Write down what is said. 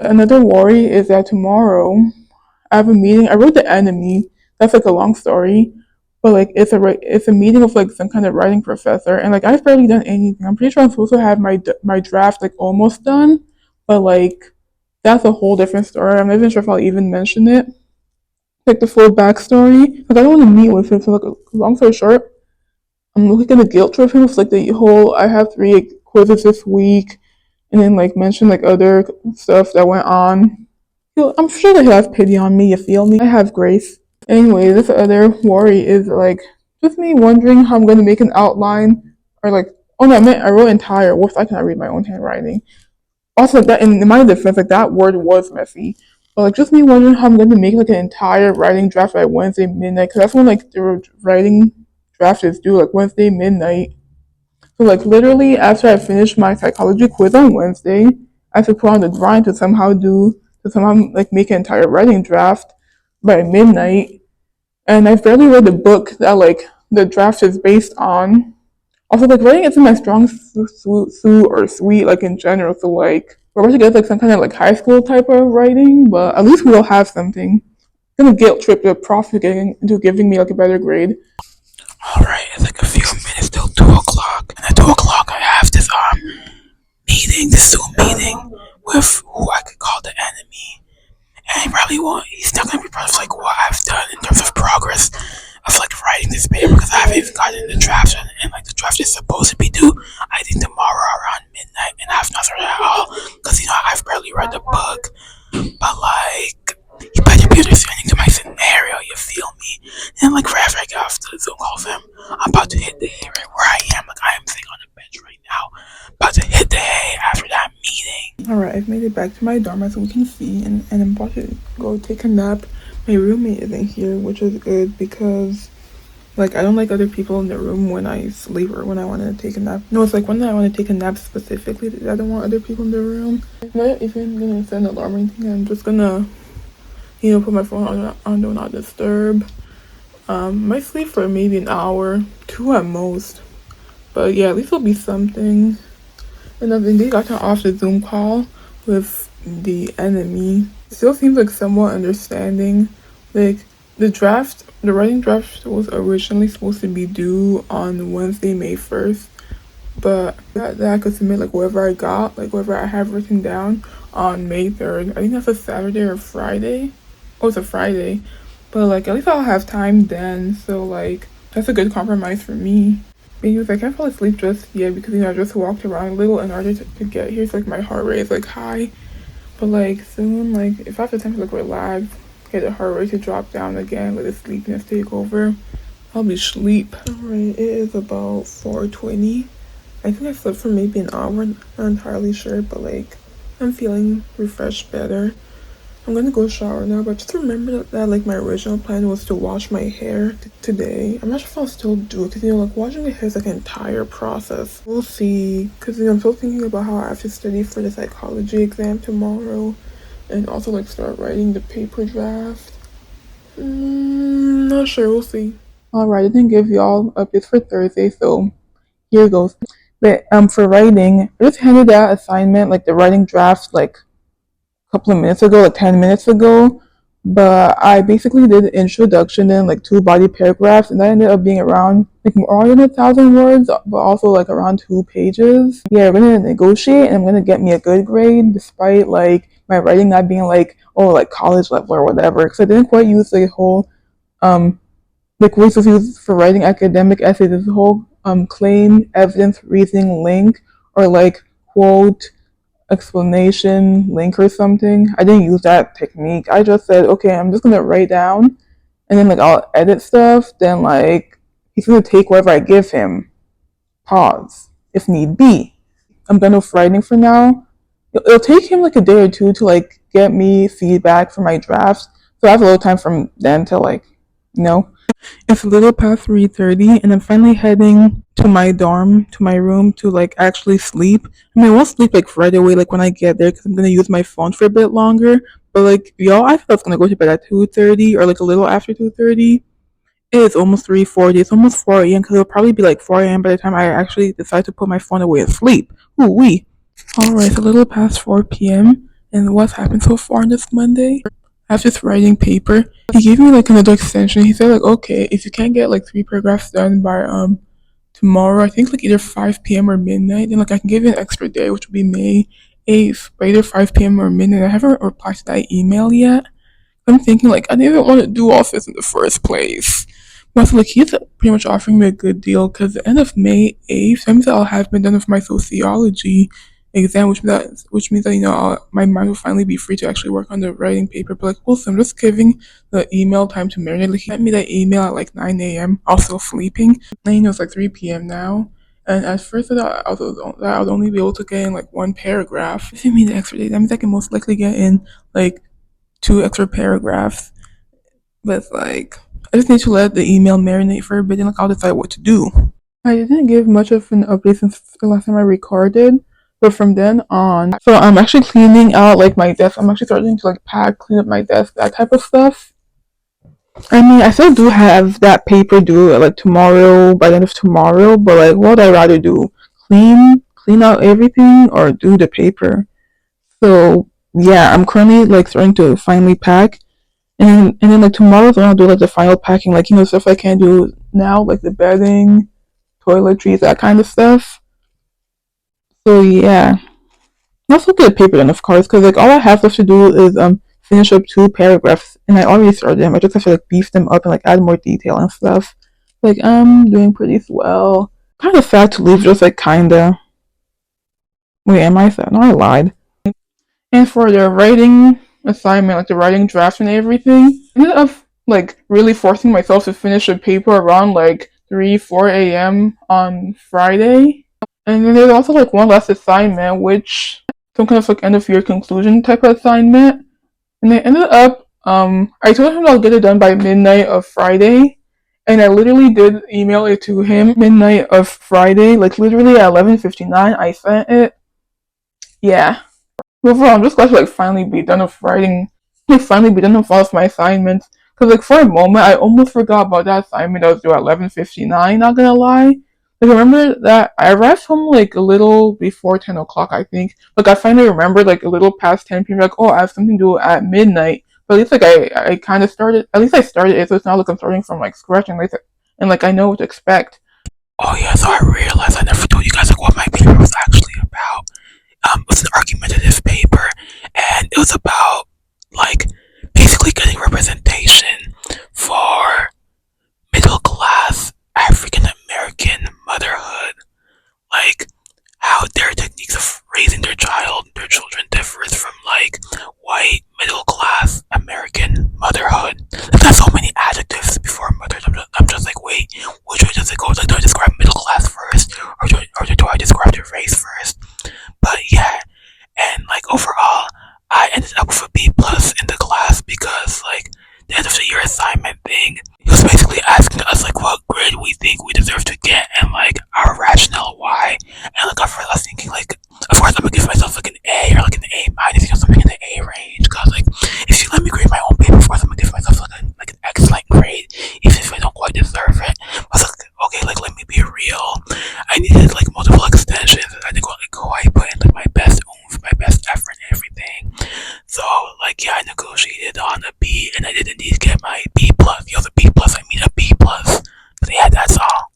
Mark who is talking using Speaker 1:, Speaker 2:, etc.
Speaker 1: Another worry is that tomorrow I have a meeting. I wrote the enemy. That's like a long story, but like it's a meeting of like some kind of writing professor, and like I've barely done anything. I'm pretty sure I'm supposed to have my draft like almost done, but like that's a whole different story. I'm not even sure if I'll even mention it, like the full backstory, because I don't want to meet with him. So like long story short, I'm looking at the guilt trip him with like the whole I have three like, quizzes this week, and then like mention like other stuff that went on. I'm sure that he'll have pity on me. You feel me? I have grace. Anyway, this other worry is like just me wondering how I'm going to make an outline or like oh no, I wrote entire. Whoops, I cannot read my own handwriting. Also, that in my defense, like that word was messy. But like just me wondering how I'm going to make like an entire writing draft by Wednesday midnight because that's when like the writing draft is due, like Wednesday midnight. So like literally after I finish my psychology quiz on Wednesday, I have to put on the grind to somehow like make an entire writing draft by midnight. And I've barely read the book that like the draft is based on. Also like writing isn't my strong suit or sweet like in general. So like we're about to get like some kind of like high school type of writing, but at least we'll have something. I'm gonna guilt trip the prof into giving me like a better grade. Alright, it's like a few minutes till 2 o'clock. And at 2 o'clock I have this meeting, this Zoom meeting with who I could call the enemy. And he probably won't he's not gonna be proud of like what I've done in terms of progress of like writing this paper because I haven't even gotten the draft and like the draft is supposed to be due I think tomorrow around midnight and I've not started at all because I've barely read the book. But like you better be understanding to my scenario, you feel me? And like right after I get off the Zoom call with him, I'm about to hit the hay right where I am. Like I am sitting on the bench right now, about to hit the hay after that meeting. Alright, I've made it back to my dorm as we can see, and I'm about to go take a nap. My roommate isn't here, which is good because like I don't like other people in the room when I sleep or when I want to take a nap. No, it's like when I want to take a nap specifically, I don't want other people in the room. I'm not even gonna set an alarm or anything. I'm just gonna put my phone on do not disturb. Might sleep for maybe an hour, 2 at most. But yeah, at least it'll be something. And I've indeed gotten off the Zoom call with the enemy. It still seems like somewhat understanding. Like the writing draft was originally supposed to be due on Wednesday, May 1st. But that I could submit like whatever I got, like whatever I have written down on May 3rd. I think that's a Saturday or Friday. Oh, it's a Friday. But like at least I'll have time then. So like that's a good compromise for me. Because I can't fall asleep just yet because I just walked around a little in order to get here. So like my heart rate is like high. But like soon, like if I have the time to like relax, get the heart rate to drop down again, let the sleepiness take over, I'll be asleep. Alright, it is about 4:20. I think I slept for maybe an hour, not entirely sure, but like I'm feeling refreshed better. I'm gonna go shower now, but just remember that like my original plan was to wash my hair today. I'm not sure if I'll still do it because like washing the hair is like an entire process. We'll see, because I'm still thinking about how I have to study for the psychology exam tomorrow and also like start writing the paper draft. Not sure, we'll see. Alright, I didn't give y'all updates for Thursday, so here goes. But for writing, I just handed that assignment, like the writing draft, like couple of minutes ago, like 10 minutes ago. But I basically did the introduction and like 2 body paragraphs, and that ended up being around like more than 1,000 words, but also like around 2 pages. Yeah, we're gonna negotiate, and I'm gonna get me a good grade despite like my writing not being like like college level or whatever, because I didn't quite use the whole like ways to use for writing academic essays. This whole claim, evidence, reasoning, link, or like quote explanation link or something. I didn't use that technique. I just said, okay, I'm just gonna write down and then like I'll edit stuff. Then like he's gonna take whatever I give him. Pause if need be. I'm done with writing for now. It'll take him like a day or two to like get me feedback for my drafts. So I have a little time from then to like, you know, it's a little past 3:30 and I'm finally heading to my dorm, to my room to like actually sleep. I mean, I won't sleep like right away like when I get there because I'm gonna use my phone for a bit longer. But like y'all, I thought I was gonna go to bed at 2:30 or like a little after 2:30. It is almost 3:40. It's almost 4 a.m. because it'll probably be like 4 a.m. by the time I actually decide to put my phone away and sleep. Ooh wee. Alright, it's a little past 4 p.m. And what's happened so far this Monday? I have this writing paper. He gave me like another extension. He said like, okay, if you can't get like 3 paragraphs done by tomorrow, I think like either 5 p.m. or midnight, then like I can give you an extra day, which would be May 8th, by either 5 p.m. or midnight. I haven't replied to that email yet. I'm thinking like I didn't even want to do all this in the first place. But also, like he's pretty much offering me a good deal because the end of May 8th, that means that I'll have been done with my sociology exam, which means that my mind will finally be free to actually work on the writing paper. But like also, I'm just giving the email time to marinate. Like he sent me that email at like 9 a.m. Also sleeping, and it's like 3 p.m. now. And at first, I would only be able to get in like 1 paragraph. If you mean the extra day, that means I can most likely get in like 2 extra paragraphs. But it's like I just need to let the email marinate for a bit and like I'll decide what to do. I didn't give much of an update since the last time I recorded, but from then on, so I'm actually cleaning out like my desk. I'm actually starting to like pack, clean up my desk, that type of stuff. I mean, I still do have that paper due like tomorrow, by the end of tomorrow, but like what would I rather do? Clean out everything or do the paper? So yeah, I'm currently like starting to finally pack. And then like tomorrow's when I'll do like the final packing, like stuff I can't do now, like the bedding, toiletries, that kind of stuff. So yeah, I'll also get a paper done, of course, because like all I have left to do is finish up 2 paragraphs, and I already started them. I just have to like beef them up and like add more detail and stuff. Like I'm doing pretty well. Kind of sad to leave, just like kinda. Wait, am I sad? No, I lied. And for the writing assignment, like the writing draft and everything, I ended up like really forcing myself to finish a paper around like 3, 4 a.m. on Friday. And then there's also like one last assignment, which some kind of like end of year conclusion type of assignment. And I ended up, I told him I'll get it done by midnight of Friday. And I literally did email it to him midnight of Friday, like literally at 11:59. I sent it. Yeah. Overall, I'm just glad to like finally be done with writing, like finally be done with all of my assignments. Cause like for a moment, I almost forgot about that assignment that was due at 11:59. Not gonna lie, like I remember that I arrived home like a little before 10 o'clock. I think. Like I finally remembered like a little past 10 p.m. Like oh, I have something to do at midnight. But at least like I kind of started. At least I started it, so it's not like I'm starting from like scratch and like I know what to expect. Oh yeah, so I realized I never told you guys like what my paper was actually about. It was an argumentative paper, and it was about like basically getting representation for middle class African American motherhood, like how their techniques of raising their children differs from like white middle class American motherhood. Like, there's so many adjectives before motherhood. I'm just like, wait, which way does it go? Like, do I describe middle class first, or do I describe the race first? But yeah, and like overall, I ended